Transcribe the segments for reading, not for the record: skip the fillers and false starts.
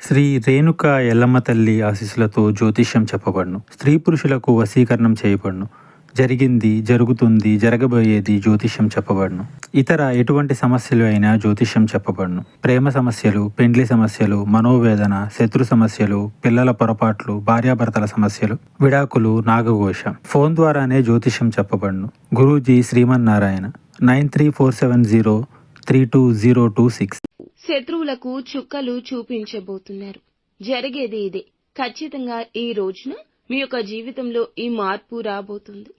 శ్రీ రేణుక ఎల్లమ్మ తల్లి ఆశీస్సులతో జ్యోతిష్యం చెప్పబడును. స్త్రీ పురుషులకు వశీకరణం చేయబడును. జరిగింది, జరుగుతుంది, జరగబోయేది జ్యోతిష్యం చెప్పబడును. ఇతర ఎటువంటి సమస్యలు అయినా జ్యోతిష్యం చెప్పబడును. ప్రేమ సమస్యలు, పెండ్లి సమస్యలు, మనోవేదన, శత్రు సమస్యలు, పిల్లల పొరపాట్లు, భార్యాభర్తల సమస్యలు, విడాకులు, నాగఘోష. ఫోన్ ద్వారానే జ్యోతిష్యం చెప్పబడును. గురూజీ శ్రీమన్నారాయణ 9347032026. శత్రువులకు చుక్కలు చూపించబోతున్నారు. జరిగేది ఇదే. ఖచ్చితంగా ఈ రోజున మీ యొక్క జీవితంలో ఈ మార్పు రాబోతుంది.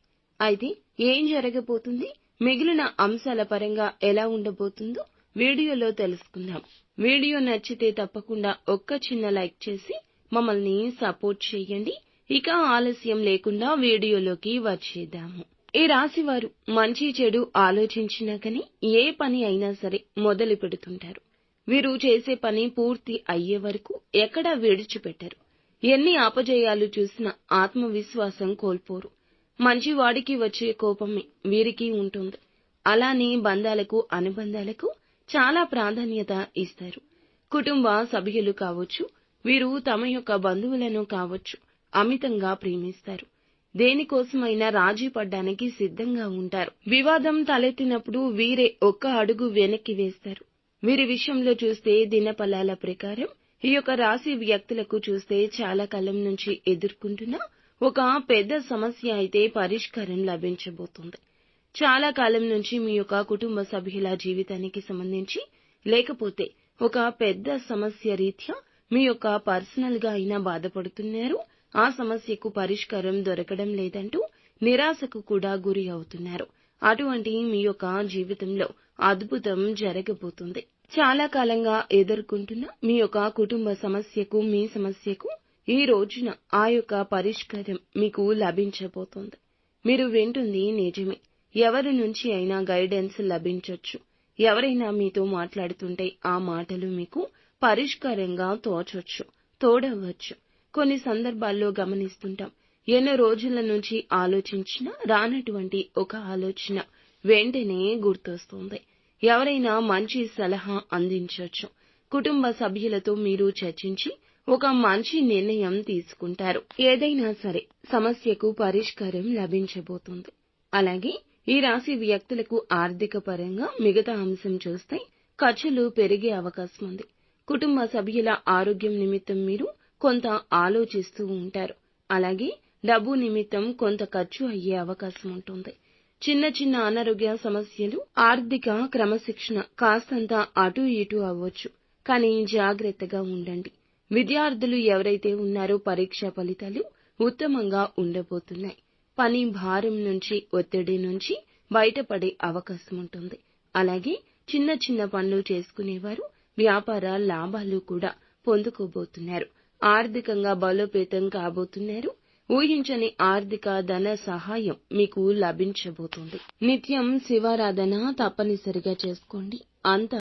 అయితే ఏం జరగబోతుంది, మిగిలిన అంశాల పరంగా ఎలా ఉండబోతుందో వీడియోలో తెలుసుకుందాం. వీడియో నచ్చితే తప్పకుండా ఒక్క చిన్న లైక్ చేసి మమ్మల్ని సపోర్ట్ చేయండి. ఇక ఆలస్యం లేకుండా వీడియోలోకి వచ్చేద్దాము. ఈ రాశి వారు మంచి చెడు ఆలోచించినా కానీ ఏ పని అయినా సరే మొదలు పెడుతుంటారు. వీరు చేసే పని పూర్తి అయ్యే వరకు ఎక్కడా విడిచిపెట్టరు. ఎన్ని అపజయాలు చూసినా ఆత్మవిశ్వాసం కోల్పోరు. మంచివాడికి వచ్చే కోపమే వీరికి ఉంటుంది. అలానే బంధాలకు, అనుబంధాలకు చాలా ప్రాధాన్యత ఇస్తారు. కుటుంబ సభ్యులు కావచ్చు, వీరు తమ యొక్క బంధువులను కావచ్చు అమితంగా ప్రేమిస్తారు. దేనికోసమైనా రాజీ పడ్డానికి సిద్ధంగా ఉంటారు. వివాదం తలెత్తినప్పుడు వీరే ఒక్క అడుగు వెనక్కి వేస్తారు. వీరి విషయంలో చూస్తే దినఫలాల ప్రకారం ఈ యొక్క రాశి వ్యక్తులకు చూస్తే చాలా కాలం నుంచి ఎదుర్కొంటున్న ఒక పెద్ద సమస్య అయితే పరిష్కారం లభించబోతుంది. చాలా కాలం నుంచి మీ యొక్క కుటుంబ సభ్యుల జీవితానికి సంబంధించి లేకపోతే ఒక పెద్ద సమస్య రీత్యా మీ యొక్క పర్సనల్ గా అయినా బాధపడుతున్నారు. ఆ సమస్యకు పరిష్కారం దొరకడం లేదంటూ నిరాశకు కూడా గురి అవుతున్నారు. అటువంటి మీ యొక్క జీవితంలో అద్భుతం జరగబోతుంది. చాలా కాలంగా ఎదుర్కొంటున్న మీ యొక్క కుటుంబ సమస్యకు, మీ సమస్యకు ఈ రోజున ఆ యొక్క పరిష్కారం మీకు లభించబోతోంది. మీరు వింటుంది నిజమే. ఎవరి నుంచి అయినా గైడెన్స్ లభించొచ్చు. ఎవరైనా మీతో మాట్లాడుతుంటే ఆ మాటలు మీకు పరిష్కారంగా తోచొచ్చు, తోడవచ్చు. కొన్ని సందర్భాల్లో గమనిస్తుంటాం, ఎన్నో రోజుల నుంచి ఆలోచించినా రానటువంటి ఒక ఆలోచన వెంటనే గుర్తొస్తుంది. ఎవరైనా మంచి సలహా అందించొచ్చు. కుటుంబ సభ్యులతో మీరు చర్చించి ఒక మంచి నిర్ణయం తీసుకుంటారు. ఏదైనా సరే సమస్యకు పరిష్కారం లభించబోతుంది. అలాగే ఈ రాశి వ్యక్తులకు ఆర్థిక పరంగా మిగతా అంశం చూస్తే ఖర్చులు పెరిగే అవకాశం ఉంది. కుటుంబ సభ్యుల ఆరోగ్యం నిమిత్తం మీరు కొంత ఆలోచిస్తూ ఉంటారు. అలాగే డబ్బు నిమిత్తం కొంత ఖర్చు అయ్యే అవకాశం ఉంటుంది. చిన్న చిన్న అనారోగ్య సమస్యలు, ఆర్థిక క్రమశిక్షణ కాస్తంత అటు ఇటు అవ్వచ్చు. కానీ జాగ్రత్తగా ఉండండి. విద్యార్థులు ఎవరైతే ఉన్నారో పరీక్షా ఫలితాలు ఉత్తమంగా ఉండబోతున్నాయి. పని భారం నుంచి, ఒత్తిడి నుంచి బయటపడే అవకాశం ఉంటుంది. అలాగే చిన్న చిన్న పనులు చేసుకునేవారు వ్యాపార లాభాలు కూడా పొందుకోబోతున్నారు. ఆర్థికంగా బలోపేతం కాబోతున్నారు. ఊహించని ఆర్థిక ధన సహాయం మీకు లభించబోతుంది. నిత్యం శివారాధన తప్పనిసరిగా చేసుకోండి. అంత